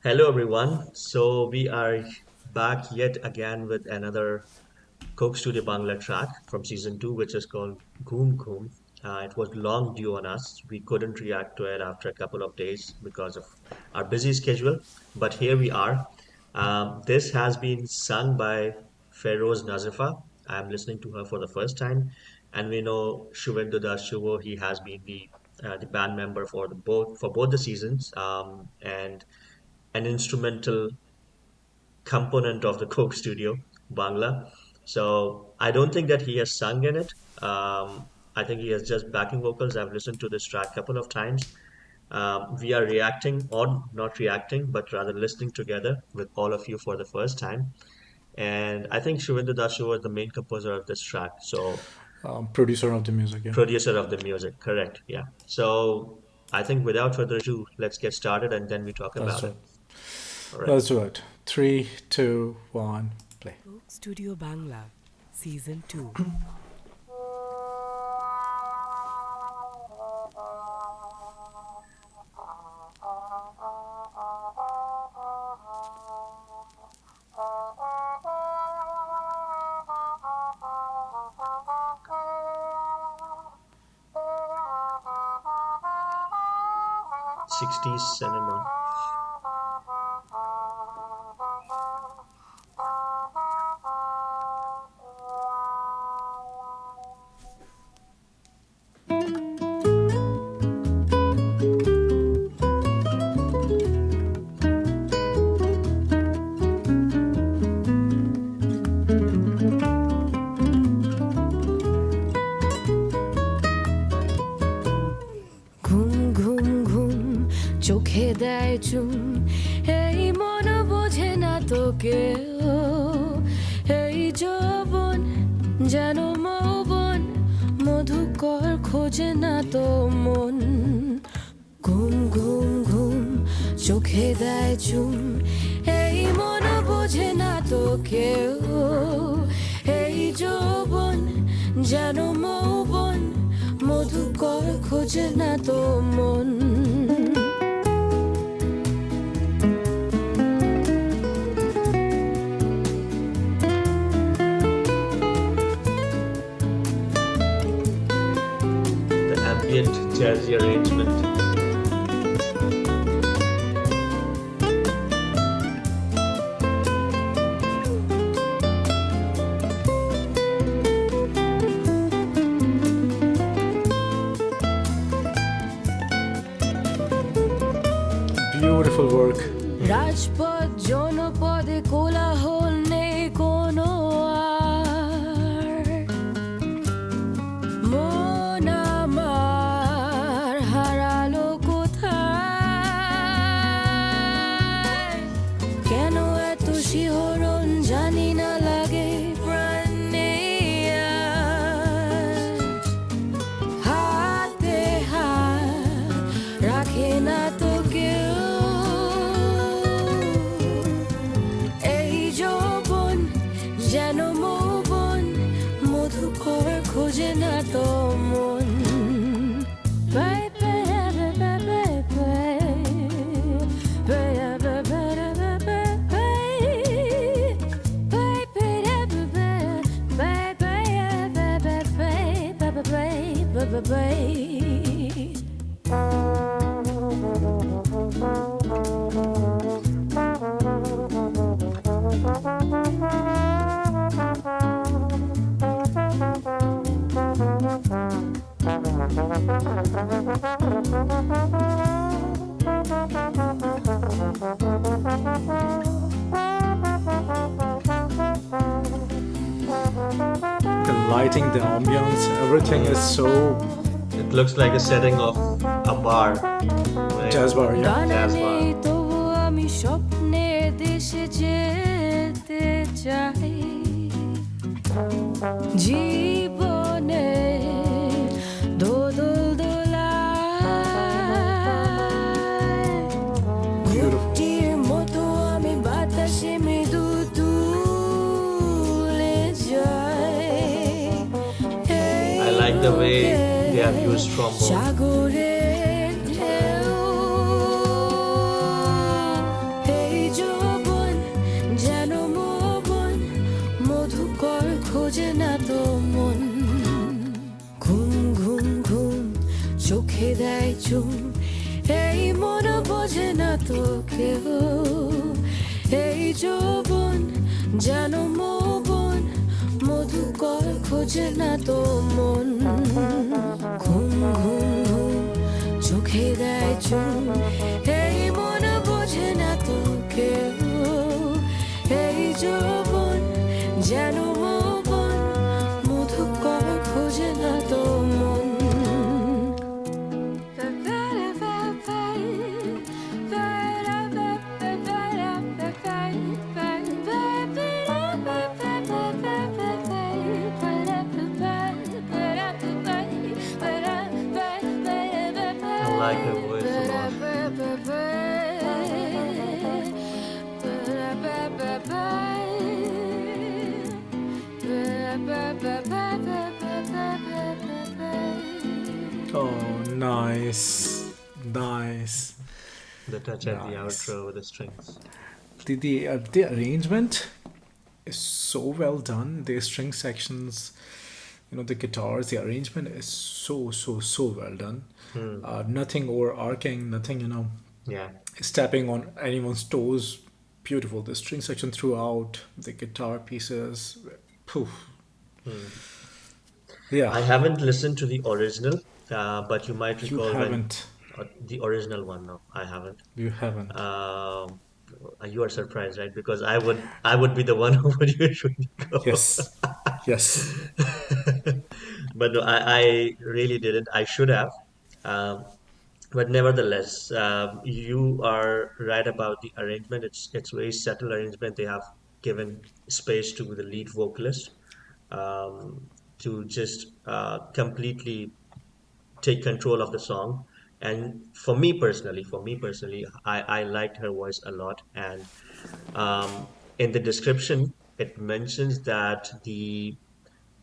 Hello, everyone. So we are back yet again with another Coke Studio Bangla track from season two, which is called Ghum Ghum. It was long due on us. We couldn't react to it after a couple of days because of our busy schedule, but here we are. This has been sung by Fairooz Nazifa. I'm listening to her for the first time, and we know Shuvendu Das Shuvo. He has been the band member for both the seasons, and an instrumental component of the Coke Studio Bangla. So I don't think that he has sung in it. I think he has just backing vocals. I've listened to this track a couple of times. We are reacting or not reacting, but rather listening together with all of you for the first time. And I think Shuvendu Dasu was the main composer of this track. So Producer of the music. Yeah, producer of the music, correct? Yeah. So I think without further ado, let's get started and then we talk let's about do it. it. All right. Let's do it. Three, two, one, play. Coke Studio Bangla, Season 2. 60s cinema. ঘুম ঘুম ঘুম চোখে দেয় চুম এই মন বোঝে না তো কেউ এই যৌবন যেন মৌবন মধুকর খোঁজে না তো মন ঘুম ঘুম ঘুম চোখে দেয় চুম এই মন বোঝে না তো কেউ এই যৌবন যেন মৌবন মধুকর খোঁজে না তো মন The ambient jazzy arrangement. Beautiful work. রাজপথ জনপদে কোলাহল নেই কোনো আর মন আমার হারালো কোথায় কেন এত শিহরণ জানি না লাগে প্রাণ নেই আর। হাতে হাত রাখে না তো কেউ এই যৌবন যেন মৌবন মধুকর খোঁজে না তো মন The lighting, the ambience, everything is so It looks like a setting of a bar, right? jazz bar. Yeah. গানে Jazz bar. নেই তবু আমি স্বপ্নের দেশে যেতে চাই জীবনে দোদল দোলায় ঘুরটির মতো আমি বাতাসে মৃদু তুলে যাই I like the way they have used trombone. সাগরের ঢেউ দেয় চুম এই মন বোঝে না তো কেউ এই যৌবন যেন মৌবন মধুকর খোঁজে না তো মন ঘুম ঘুম ঘুম চোখে দেয় চুম এই মন বোঝে না তো কেউ এই যৌবন যেন মৌবন মধুকর খোঁজে না তো মন I like her voice a lot. Oh, nice. Nice. The touch at the Nice. outro with the strings. The arrangement is so well done. The string sections, the guitars, the arrangement is so well done. Nothing overarching, nothing, Yeah. stepping on anyone's toes. Beautiful. The string section throughout, the guitar pieces. Poof. Yeah, I haven't listened to the original, but you might you recall when haven't. the original one. No, I haven't. You haven't. You are surprised, right? Because I would be the one who would usually go. Yes. Yes. But no, I really didn't. I should have. Um, but nevertheless, you are right about the arrangement. It's very subtle arrangement. They have given space to the lead vocalist to just completely take control of the song. And for me personally, I liked her voice a lot. And in the description, it mentions that the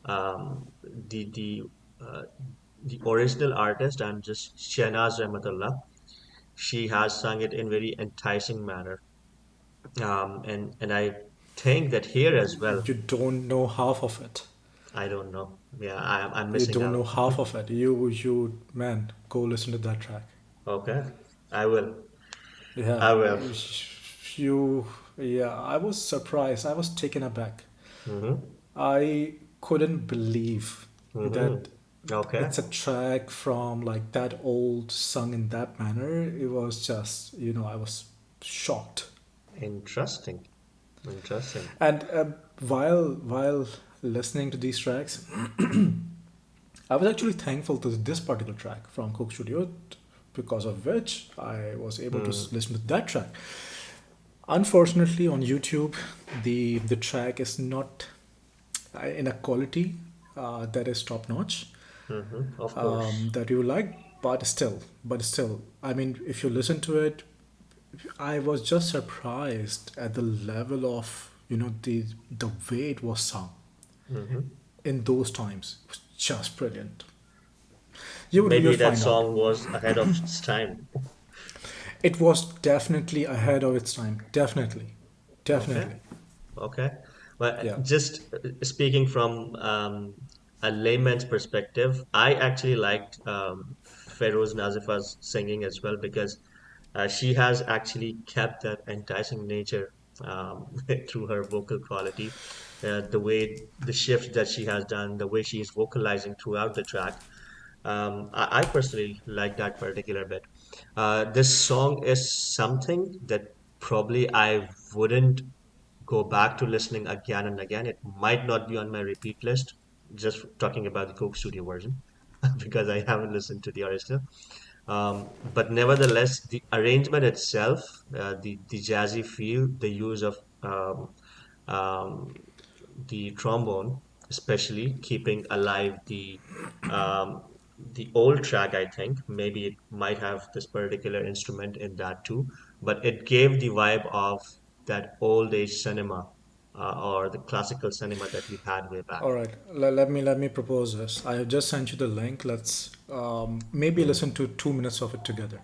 uh, the original artist and just Shahnaz Rahmatullah, she has sung it in very enticing manner. And I think that here as well, You don't know half of it. I don't know. Yeah, I'm You missing don't know out. half of it. Man, go listen to that track. Okay, I will. Yeah, I will. you. Yeah, I was surprised. I was taken aback. Mm-hmm. I couldn't believe Mm-hmm. that Okay. it's a track from like that old, sung in that manner. It was just, I was shocked. Interesting. Interesting. And while listening to these tracks, I was actually thankful to this particular track from Coke Studio, because of which I was able to Mm. listen to that track. Unfortunately, on YouTube, the track is not in a quality that is top notch, Mm-hmm. Of course. that you like, but still, I mean, if you listen to it, I was just surprised at the level of the way it was sung Mm-hmm. in those times. It was just brilliant. You'll Maybe that find out. song was ahead of its time. It was definitely ahead of its time. Definitely, Okay. definitely. Okay. Well, Yeah. just speaking from a layman's perspective, I actually liked Feroz Nazifa's singing as well because she has actually kept that enticing nature through her vocal quality. The way the shift that she has done, the way she is vocalizing throughout the track. I personally like that particular bit. This song is something that probably I wouldn't go back to listening again and again. It might not be on my repeat list, just talking about the Coke Studio version, because I haven't listened to the original. But nevertheless, the arrangement itself, the jazzy feel, the use of um, the trombone, especially keeping alive um, the old track. I think maybe it might have this particular instrument in that too, but it gave the vibe of that old age cinema or the classical cinema that we had way back. All right. Let me propose this. I have just sent you the link. Let's maybe Hmm. listen to 2 minutes of it together.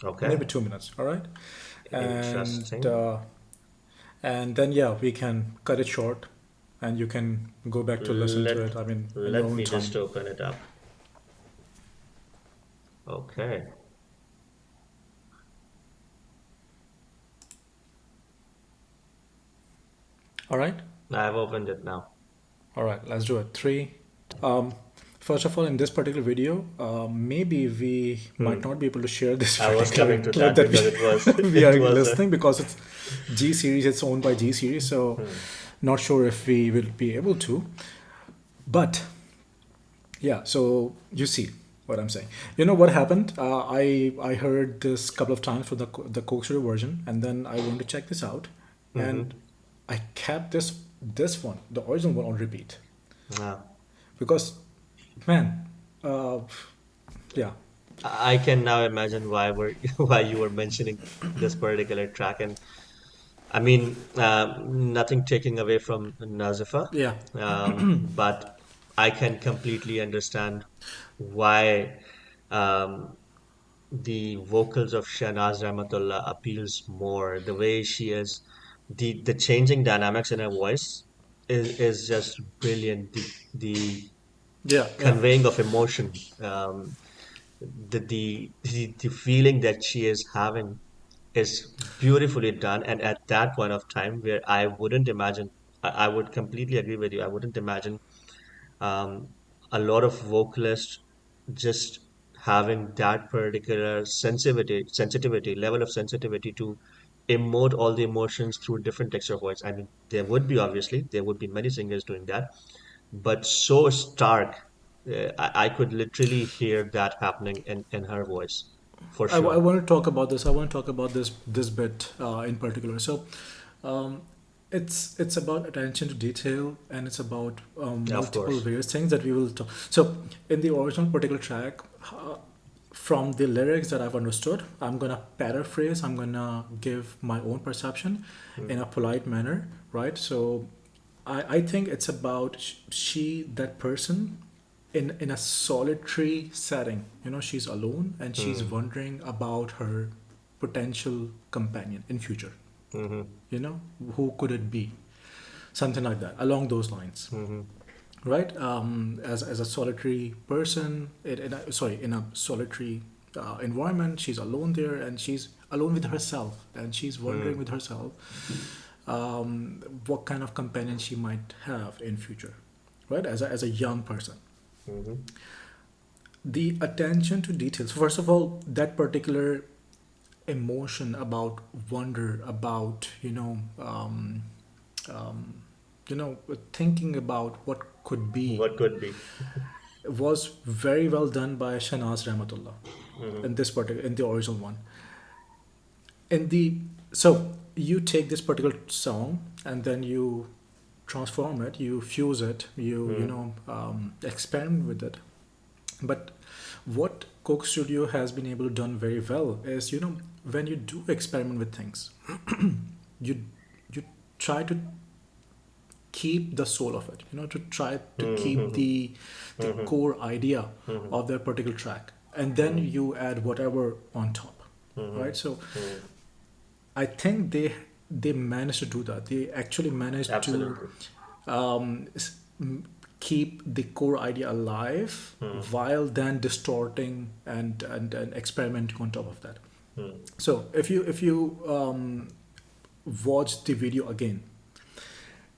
Okay, Maybe 2 minutes. All right. And interesting. and then yeah, we can cut it short, and you can go back to listen to Let it. I mean, in your let own me time. just open it up. Okay. All right. I've opened it now. All right, let's do it. Three. Um, First of all, in this particular video, maybe we might not be able to share this I was particular coming to clip that that because it was we it are was a listening because it's G series. It's owned by G series, so not sure if we will be able to. But yeah, so you see what I'm saying. You know what happened? I heard this couple of times for the Coke Studio version, and then I wanted to check this out, and I kept this one, the original one, on repeat yeah. because, man, uh, yeah, I can now imagine why you were mentioning this particular track, and I mean, nothing taking away from Nazifa, yeah, but I can completely understand why um, the vocals of Shahnaz Rahmatullah appeals more. The way she is, the changing dynamics in her voice is just brilliant. The yeah, yeah. conveying of emotion, the feeling that she is having is beautifully done. And at that point of time, where I wouldn't imagine, I would completely agree with you. I wouldn't imagine um, a lot of vocalists just having that particular sensitivity, level of sensitivity to emote all the emotions through different texture of voice. I mean, there would be obviously there would be many singers doing that, but so stark, I could literally hear that happening in her voice for I sure. want to talk about this. I want to talk about this bit in particular. So, um, it's about attention to detail, and it's about Of multiple course. various things that we will talk. So, in the original particular track, from the lyrics that I've understood, I'm gonna paraphrase. I'm gonna give my own perception in a polite manner, right? So, I think it's about she, that person, in a solitary setting. You know, she's alone and she's Mm, wondering about her potential companion in future. mm-hmm, You know, who could it be? Something like that, along those lines, mm-hmm, right? As a solitary person, in a solitary environment, she's alone there, and she's alone with herself, and she's wondering mm, with herself what kind of companion she might have in future, right? As a young person, mm-hmm, the attention to details. First of all, that particular emotion about wonder, about um, thinking about what could be, what could be. was very well done by Shahnaz Rahmatullah Mm-hmm, in this particular, in the original one. In the So you take this particular song and then you transform it, you fuse it, mm, experiment with it. But what Coke Studio has been able to done very well is, when you do experiment with things, you you try to keep the soul of it, to try to keep mm-hmm, the mm-hmm, core idea mm-hmm, of that particular track, and then mm-hmm, you add whatever on top, mm-hmm, right? So mm-hmm. I think they managed to do that. They actually managed to Absolutely. um, s- keep the core idea alive Mm, while then distorting and experimenting on top of that. mm, So if you watch the video again,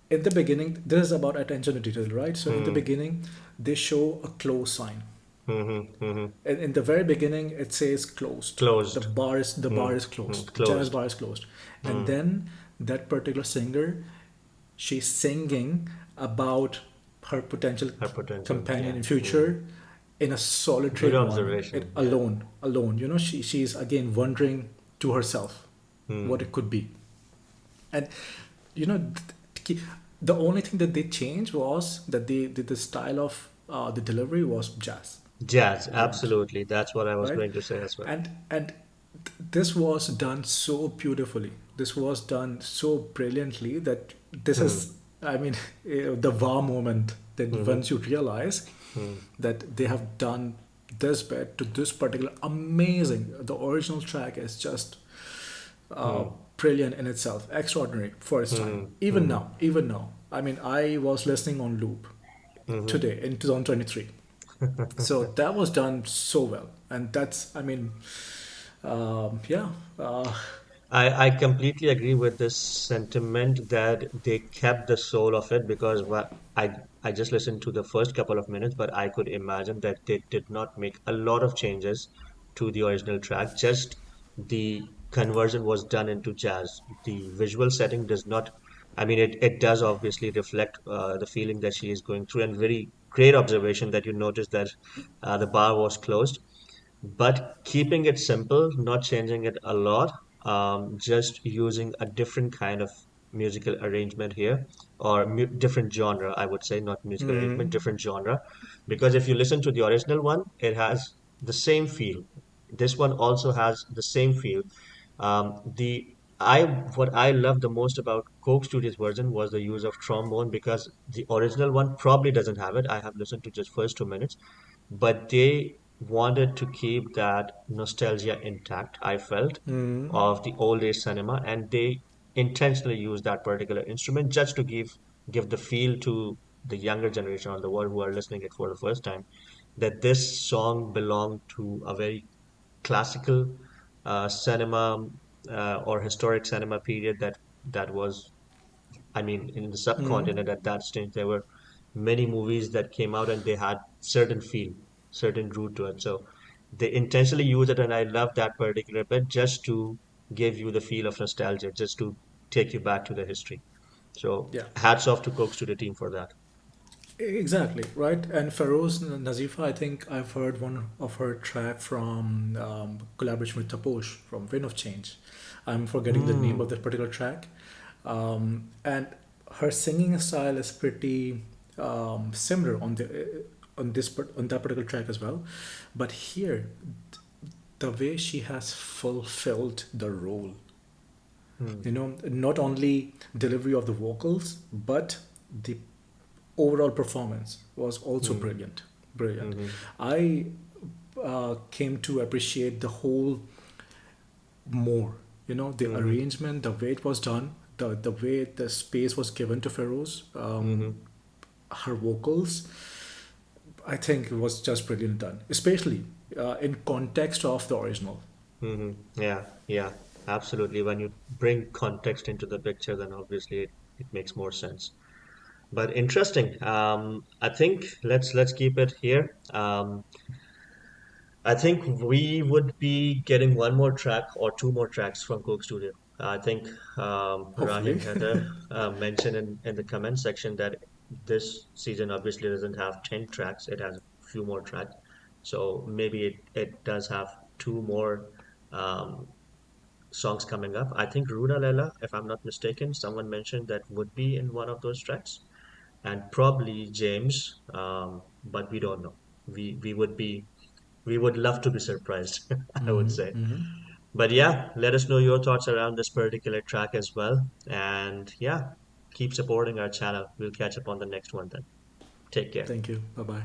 in the beginning, this is about attention to detail, right? So in the mm, beginning, they show a close sign. mm-hmm, mm-hmm. In the very beginning, it says closed. The Closed. bar is the bar Mm, is mm, closed. The jazz closed. bar is closed, and Mm, then that particular singer, she's singing about her potential her potential. companion Yeah. in Mm. future in a solitary Good environment, observation. Yeah. alone. She's again wondering to herself what Mm. it could be, and you know the only thing that they changed was that the style of the delivery was jazz, Jazz. right? Absolutely. That's what I was Right, going to say as well. and this was done so beautifully, this was done so brilliantly, that this Mm. is, I mean, the wow moment, that Mm-hmm. once you realize Mm. that they have done this bit to this particular amazing, the original track is just uh, Mm. brilliant in itself, extraordinary for its time. Mm. Even Mm. now, even now, I mean, I was listening on loop Mm-hmm. today in 2023. So that was done so well, and that's, I mean, yeah, I completely agree with this sentiment that they kept the soul of it because I just listened to the first couple of minutes, but I could imagine that they did not make a lot of changes to the original track. Just the conversion was done into jazz. The visual setting does not, I mean, it does obviously reflect the feeling that she is going through, and very great observation that you noticed that the bar was closed, but keeping it simple, not changing it a lot, just using a different kind of musical arrangement here, or different genre, I would say, not musical arrangement, different genre. Because if you listen to the original one, it has the same feel. This one also has the same feel. The I What I love the most about Coke Studios version was the use of trombone, because the original one probably doesn't have it. I have listened to just first 2 minutes, but they wanted to keep that nostalgia intact, I felt, of the old age cinema, and they intentionally used that particular instrument just to give the feel to the younger generation or the world who are listening it for the first time, that this song belonged to a very classical cinema or historic cinema period that was, I mean, in the subcontinent at that stage, there were many movies that came out and they had certain feel, certain root to it. So they intentionally use it, and I love that particular bit just to give you the feel of nostalgia, just to take you back to the history. So yeah. hats off to Coke to the team for that. Exactly, right. And Fairooz Nazifa, I think I've heard one of her track from collaboration with Taposh from Wind of Change. I'm forgetting the name of Mm, that particular track. And her singing style is pretty similar on on that particular track as well. But here, the way she has fulfilled the role, mm, not only delivery of the vocals, but the overall performance was also mm, brilliant. mm, I came to appreciate the whole more, the mm, arrangement, the way it was done, the way the space was given to Feroz, mm, her vocals. I think it was just brilliant done, especially in context of the original. Yeah, yeah, absolutely. When you bring context into the picture, then obviously it makes more sense. But interesting. I think let's keep it here. I think we would be getting one more track or two more tracks from Coke Studio. I think Hopefully. Rahim Heather mentioned in the comment section that this season obviously doesn't have 10 tracks, it has a few more tracks. So maybe it does have two more um, songs coming up. I think Runa Lela, if I'm not mistaken, someone mentioned that would be in one of those tracks, and probably James, but we don't know. We would love to be surprised, I would say. But yeah, let us know your thoughts around this particular track as well. And yeah, keep supporting our channel. We'll catch up on the next one then. Take care. Thank you. Bye bye.